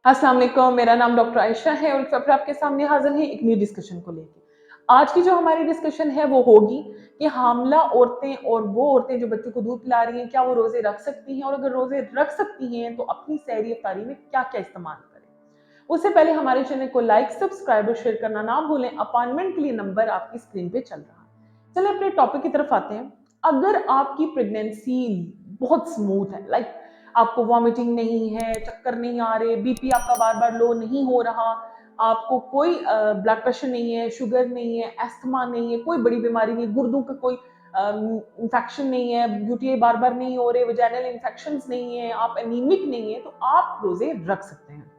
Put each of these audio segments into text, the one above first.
अस्सलाम वालेकुम, मेरा नाम डॉक्टर आयशा है और फिर आपके सामने हाजिर है एक नई डिस्कशन को लेके। आज की जो हमारी डिस्कशन है वो होगी कि हामला औरतें और वो औरतें जो बच्चों को दूध पिला रही हैं, क्या वो रोज़े रख सकती हैं? और अगर रोज़े रख सकती हैं, तो अपनी सहरी इफ्तारी में क्या-क्या इस्तेमाल करें? उससे पहले हमारे चैनल को लाइक, सब्सक्राइब और शेयर करना ना भूलें। अपॉइंटमेंट के लिए नंबर आपकी स्क्रीन पे चल रहा है। चलिए अपने टॉपिक की तरफ आते हैं। अगर आपकी प्रेगनेंसी बहुत स्मूथ है, लाइक आपको वॉमिटिंग नहीं है, चक्कर नहीं आ रहे, बीपी आपका बार-बार लो नहीं हो रहा, आपको कोई ब्लड प्रेशर नहीं है, शुगर नहीं है, अस्थमा नहीं है, कोई बड़ी बीमारी नहीं, गुर्दों का कोई इंफेक्शन नहीं है, यूटीआई बार-बार नहीं हो रहे, वेजाइनल इंफेक्शंस नहीं है, आप एनीमिक नहीं है, तो आप रोज़े रख सकते हैं।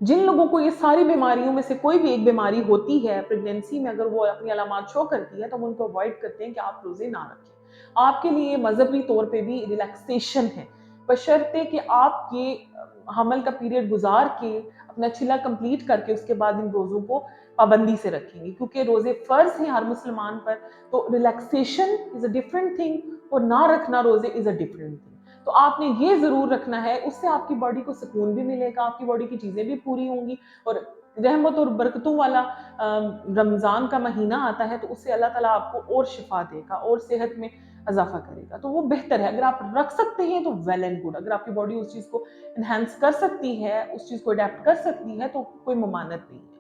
जिन लोगों को ये सारी बीमारियों में से कोई भी एक बीमारी होती है प्रेगनेंसी में, अगर वो अपनी अलामात शो करती है, तो हम उनको अवॉइड करते हैं कि आप रोजे ना रखें। आपके लिए मजहबी तौर पे भी रिलैक्सेशन है, बशर्ते कि आप ये हमल का पीरियड गुजार के अपना छिला कंप्लीट करके उसके बाद इन रोजों को पाबंदी से रखेंगे, क्योंकि रोजे फर्ज हैं हर मुसलमान पर। तो relaxation is a different thing और ना रखना रोजे इज अ डिफरेंट थिंग। तो आपने ये जरूर रखना है, उससे आपकी बॉडी को सुकून भी मिलेगा, आपकी बॉडी की चीजें भी पूरी होंगी। और रहमत और बरकतों वाला रमजान का महीना आता है, तो उससे अल्लाह ताला आपको और शिफा देगा और सेहत में इजाफा करेगा, तो वो बेहतर है। अगर आप रख सकते हैं तो वेल एंड गुड। अगर आपकी बॉडी उस चीज को एनहेंस कर सकती है, उस चीज को अडेप्ट कर सकती है, तो कोई ममानत नहीं है।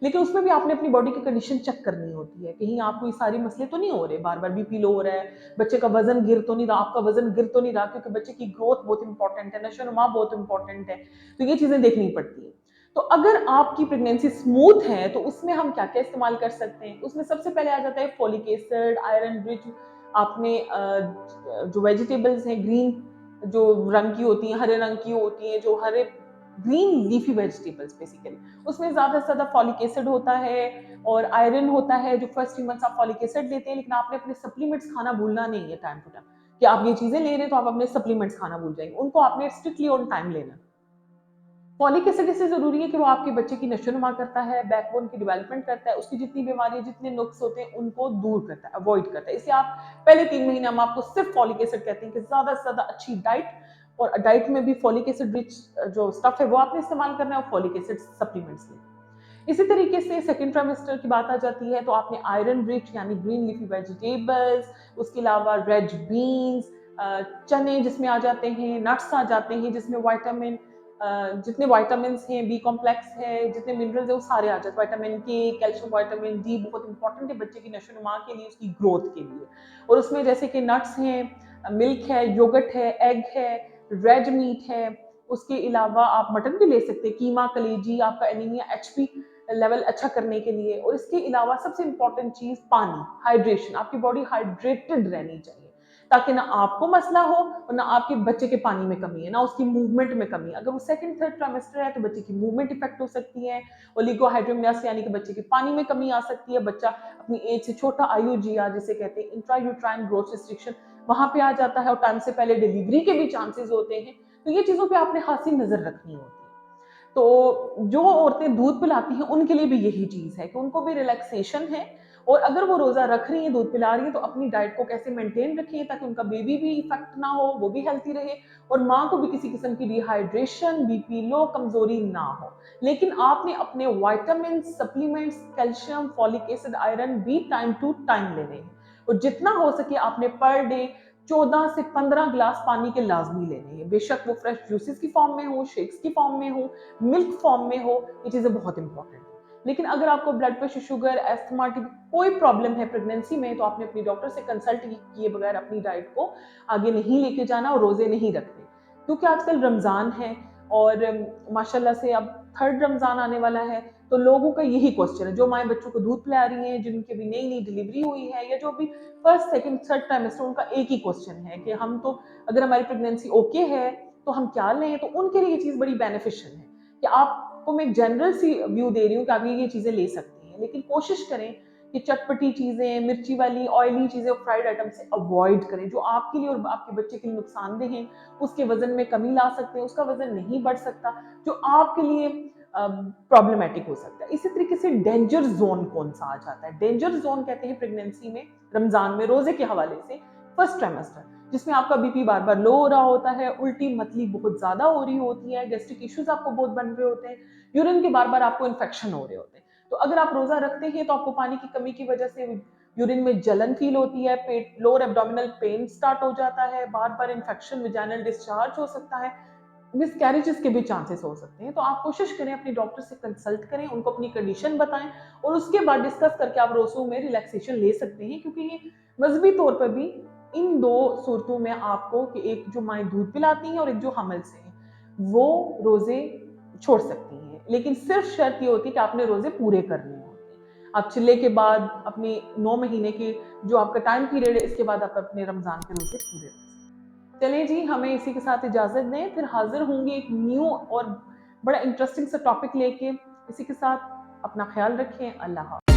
लेकिन उसमें भी आपने अपनी बॉडी की कंडीशन चेक करनी होती है, कहीं आपको ये सारे मसले तो नहीं हो रहे, बार बार बीपी लो हो रहा है, बच्चे का वजन गिर तो नहीं रहा, आपका वजन गिर तो नहीं रहा, क्योंकि बच्चे की ग्रोथ बहुत इंपॉर्टेंट है, नशोनुमा बहुत इंपॉर्टेंट है। तो ये चीजें देखनी पड़ती है। तो अगर आपकी प्रेगनेंसी स्मूथ है, तो उसमें हम क्या क्या इस्तेमाल कर सकते हैं? उसमें सबसे पहले आ जाता है फोलिक एसिड, आयरन रिच। आपने जो वेजिटेबल्स हैं ग्रीन, जो रंग की होती हैं, हरे रंग की होती हैं, जो हरे ग्रीन लीफी वेजिटेबल्स बेसिकली, उसमें ज्यादा से ज्यादा फॉलिक एसिड होता है और आयरन होता है। जो फर्स्ट 3 मंथ्स आप फॉलिक एसिड लेते हैं, लेकिन आपने अपने सप्लीमेंट्स खाना भूलना नहीं है टाइम टू टाइम। कि आप ये चीजें ले रहे हैं तो आप अपने सप्लीमेंट्स खाना भूल जाएंगे, उनको आपने स्ट्रिक्टली ऑन टाइम लेना। फॉलिक एसिड इससे जरूरी है कि वो आपके बच्चे की नशोनुमा करता है, बैकबोन की डेवलपमेंट करता है, उसकी जितनी बीमारियां, जितने नुक्स होते हैं उनको दूर करता है, अवॉइड करता है। इसलिए आप पहले 3 महीने हम आपको सिर्फ फॉलिक एसिड कहते हैं कि ज्यादा से ज्यादा अच्छी डाइट, और डाइट में भी फॉलिक एसिड रिच जो स्टफ है वो आपने इस्तेमाल करना है, और फॉलिक एसिड सप्लीमेंट्स लेना है। इसी तरीके से सेकेंड ट्राइमेस्टर की बात आ जाती है, तो आपने आयरन रिच यानी ग्रीन लीफी वेजिटेबल्स, उसके अलावा रेड बीन्स, चने जिसमें आ जाते हैं, नट्स आ जाते हैं जिसमें वाइटामिन, जितने वाइटामिन हैं, बी कॉम्प्लेक्स है, जितने मिनरल्स है वो सारे आ जाते हैं, वाइटामिन के, कैल्शियम, वाइटामिन डी बहुत इंपॉर्टेंट है बच्चे की नशोनुमा के लिए, उसकी ग्रोथ के लिए। और उसमें जैसे कि नट्स हैं, मिल्क है, योगर्ट है, एग है, रेड मीट है। उसके अलावा आप मटन भी ले सकते हैं, कीमा, कलेजी, आपका एनीमिया, एचपी लेवल अच्छा करने के लिए। और इसके अलावा सबसे इंपॉर्टेंट चीज पानी, हाइड्रेशन। आपकी बॉडी हाइड्रेटेड रहनी चाहिए, ताकि ना आपको मसला हो और ना आपके बच्चे के पानी में कमी है, ना उसकी मूवमेंट में कमी है। अगर वो सेकंड थर्ड ट्राइमेस्टर है, तो बच्चे की मूवमेंट इफेक्ट हो सकती है, ओलिगोहाइड्रोमियास यानी कि बच्चे के पानी में कमी आ सकती है, बच्चा अपनी एज से छोटा आयु जिया जिसे कहते हैं इंट्रा यूट्राइन ग्रोथ रिस्ट्रिक्शन, वहां पे आ जाता है, और टाइम से पहले डिलीवरी के भी चांसेस होते हैं। तो ये चीजों पे आपने खासी नजर रखनी होती है। तो जो औरतें दूध पिलाती हैं उनके लिए भी यही चीज है कि उनको भी रिलैक्सेशन है, और अगर वो रोजा रख रही हैं, दूध पिला रही हैं, तो अपनी डाइट को कैसे मेंटेन रखें ताकि उनका बेबी भी इफेक्ट ना हो, वो भी हेल्थी रहे, और माँ को भी किसी किस्म की डिहाइड्रेशन, बीपी लो, कमजोरी ना हो। लेकिन आपने अपने vitamin, supplements, calcium, folic acid, iron भी टाइम टू टाइम लेने हैं, और जितना हो सके आपने पर डे 14 से 15 ग्लास पानी के लाजमी लेने हैं। बेशक वो फ्रेश जूसेस की फॉर्म में हो, शेक्स की फॉर्म में हो, मिल्क फॉर्म में हो, ये चीजें बहुत इंपॉर्टेंट है। लेकिन अगर आपको ब्लड प्रेशर, शुगर, एस्थमा की कोई प्रॉब्लम है प्रेगनेंसी में, तो आपने अपनी डॉक्टर से कंसल्ट किए बगैर अपनी डाइट को आगे नहीं लेके जाना और रोजे नहीं रखने, क्योंकि आजकल रमजान है, और माशाल्लाह से अब थर्ड रमजान आने वाला है। तो लोगों का यही क्वेश्चन है, जो माएँ बच्चों को दूध पिला रही हैं, जिनकी भी नई नई डिलीवरी हुई है, या जो भी फर्स्ट सेकंड थर्ड ट्राइमेस्टर, उनका एक ही क्वेश्चन है कि हम तो, अगर हमारी प्रेगनेंसी ओके है तो हम क्या लें। तो उनके लिए ये चीज बड़ी बेनिफिशियल है कि आपको मैं एक जनरल सी व्यू दे रही हूँ कि आप ये चीजें ले सकती हैं, लेकिन कोशिश करें कि चटपटी चीजें, मिर्ची वाली, ऑयली चीजें, फ्राइड आइटम से अवॉइड करें, जो आपके लिए और आपके बच्चे के लिए नुकसानदेह हैं। उसके वजन में कमी ला सकते हैं, उसका वजन नहीं बढ़ सकता, जो आपके लिए प्रॉब्लमेटिक हो सकता है। इसी तरीके से डेंजर जोन कौन सा आ जाता है? डेंजर जोन कहते हैं प्रेगनेंसी में, रमजान में, रोजे के हवाले से, फर्स्ट ट्राइमेस्टर, जिसमें आपका बीपी बार बार लो हो रहा होता है, उल्टी मतली बहुत ज़्यादा हो रही होती है, गैस्ट्रिक इश्यूज आपको बहुत बन रहे होते हैं, यूरिन के बार बार आपको इन्फेक्शन हो रहे होते हैं। तो अगर आप रोज़ा रखते हैं तो आपको पानी की कमी की वजह से यूरिन में जलन फील होती है, पेट लोअर एब्डोमिनल पेन स्टार्ट हो जाता है, बार बार इन्फेक्शन विजाइनल डिस्चार्ज हो सकता है, मिसकैरेजेस के भी चांसेस हो सकते हैं। तो आप कोशिश करें अपने डॉक्टर से कंसल्ट करें, उनको अपनी कंडीशन बताएं और उसके बाद डिस्कस करके आप रोज़ों में रिलैक्सेशन ले सकते हैं, क्योंकि ये मजहबी तौर पर भी इन दो सूरतों में आपको कि एक जो माएँ दूध पिलाती हैं और एक जो हमल से हैं, वो रोज़े छोड़ सकती हैं, लेकिन सिर्फ शर्त ये होती है कि आपने रोज़े पूरे करने होते हैं। आप चिल्ले के बाद अपने 9 महीने के जो आपका टाइम पीरियड है, इसके बाद आप अपने रमज़ान के रोज़े पूरे रख सकते हैं। चलिए जी, हमें इसी के साथ इजाज़त दें, फिर हाज़िर होंगे एक न्यू और बड़ा इंटरेस्टिंग सा टॉपिक लेके। इसी के साथ अपना ख्याल रखें। अल्लाह हाफ़िज़।